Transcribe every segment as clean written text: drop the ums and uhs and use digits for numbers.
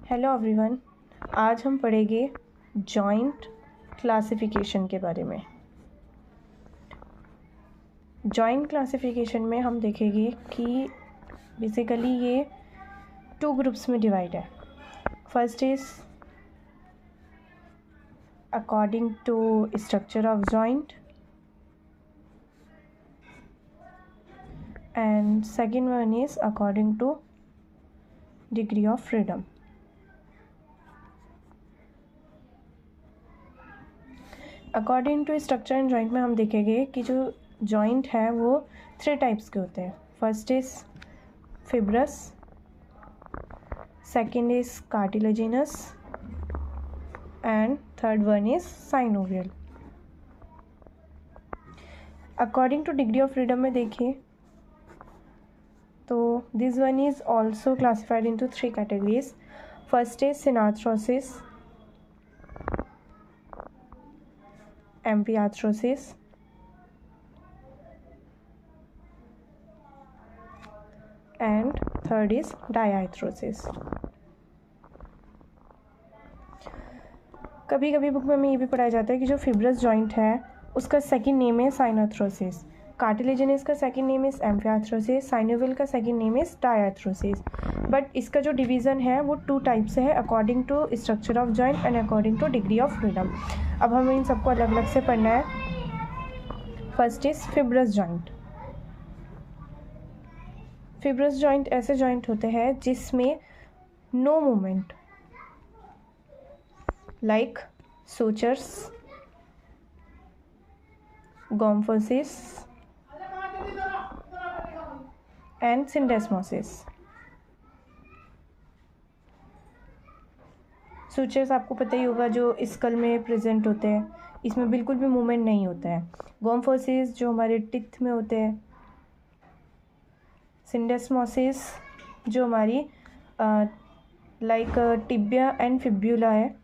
Hello everyone, आज हम पढ़ेंगे जॉइंट क्लासिफिकेशन के बारे में। जॉइंट क्लासिफिकेशन में हम देखेंगे कि बेसिकली ये 2 ग्रुप्स में डिवाइड है। First is according to structure of joint and second one is according to degree of freedom. According to structure and joint में हम देखेंगे कि जो जॉइंट है वो 3 टाइप्स के होते हैं। First is fibrous, second is cartilaginous and third one is synovial. According to degree of freedom में देखिए तो this one is also classified into 3 categories. First is synarthrosis, amphiarthrosis and third is diarthrosis. कभी कभी book में हमें ये भी पढ़ाया जाता है कि जो फिब्रस जॉइंट है उसका सेकंड नेम है साइनोथ्रोसिस, कार्टिलेजिनस का second name is amphiarthrosis, synovial का second name is diarthrosis. But इसका जो डिवीज़न है वो 2 टाइप से है, according to structure of joint and according to degree of freedom. अब हमें इन सबको अलग अलग से पढ़ना है। First is fibrous joint. Fibrous joint ऐसे जॉइंट होते हैं जिसमें no movement like sutures, gomphosis and syndesmosis. Sutures आपको पता ही होगा, जो स्कल में प्रेजेंट होते हैं, इसमें बिल्कुल भी मूवमेंट नहीं होता है। गोम्फोसिस जो हमारे टिथ में होते हैं, सिंडेस्मोसिस जो हमारी लाइक टिबिया एंड फिब्यूला है,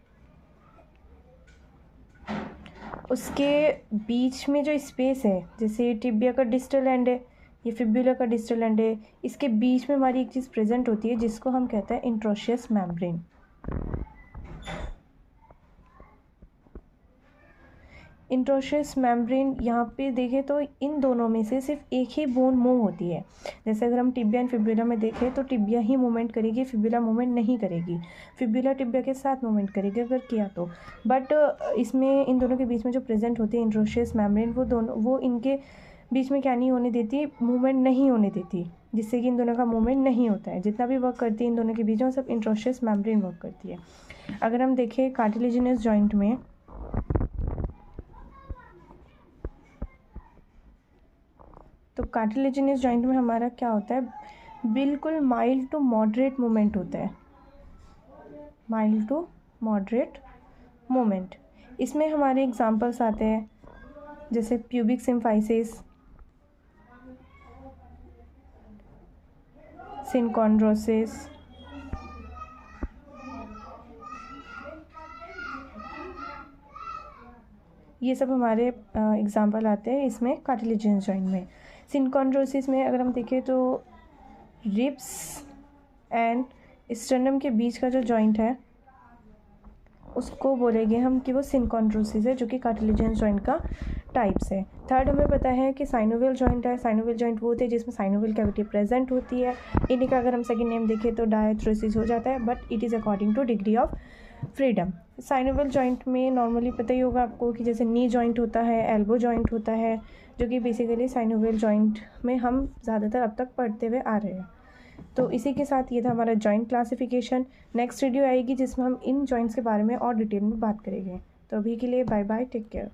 उसके बीच में जो स्पेस है, जैसे टिबिया का डिस्टल एंड है, ये फिब्यूला का डिस्टल एंड है, इसके बीच में हमारी एक चीज़ प्रेजेंट होती है जिसको हम कहते हैं इंट्रोशियस मेम्ब्रेन। इंट्रोशियस मेम्ब्रेन यहाँ पे देखें तो इन दोनों में से सिर्फ एक ही बोन मूव होती है। जैसे अगर हम टिबिया एंड फिब्यूला में देखें तो टिबिया ही मूवमेंट करेगी, फिब्यूला मूवमेंट नहीं करेगी। फिब्यूला टिबिया के साथ मूवमेंट करेगी अगर किया तो। बट इसमें इन दोनों के बीच में जो प्रेजेंट होती है इंट्रोशियस मेम्ब्रेन, वो इनके बीच में क्या नहीं होने देती, मूवमेंट नहीं होने देती, जिससे कि इन दोनों का मूवमेंट नहीं होता है। जितना भी वर्क करती है इन दोनों के बीच में सब इंट्रोशियस मेम्ब्रेन वर्क करती है। अगर हम देखें कार्टिलेजिनस जॉइंट में, तो कार्टिलेजिनस जॉइंट में हमारा क्या होता है, बिल्कुल माइल्ड टू मॉडरेट मूवमेंट होता है, माइल्ड टू मॉडरेट मूवमेंट। इसमें हमारे एग्जांपल्स आते हैं जैसे प्यूबिक सिम्फाइसिस, सिनकॉन्ड्रोसिस, ये सब हमारे एग्जांपल आते हैं इसमें कार्टिलेजिनस जॉइंट में। सिनकॉन्ड्रोसिस में अगर हम देखें तो रिब्स एंड स्टर्नम के बीच का जो जॉइंट है उसको बोलेंगे हम कि वो सिनकॉन्ड्रोसिस है, जो कि कार्टिलेजिनस जॉइंट का टाइप्स है। थर्ड हमें पता है कि साइनोवियल जॉइंट है। साइनोवियल जॉइंट वो होते हैं जिसमें साइनोवियल कैविटी प्रेजेंट होती है। इन्हीं का अगर हम सेकेंड नेम देखें तो डायआर्थ्रोसिस हो जाता है, but it is according to degree of freedom. Synovial joint में नॉर्मली पता ही होगा आपको कि जैसे नी जॉइंट होता है, एल्बो जॉइंट होता है, जो कि बेसिकली साइनोवियल जॉइंट में हम ज़्यादातर अब तक पढ़ते हुए आ रहे हैं। तो इसी के साथ ये था हमारा जॉइंट क्लासिफिकेशन। नेक्स्ट वीडियो आएगी जिसमें हम इन जॉइंट्स के बारे में और डिटेल में बात करेंगे। तो अभी के लिए बाय बाय, टेक केयर।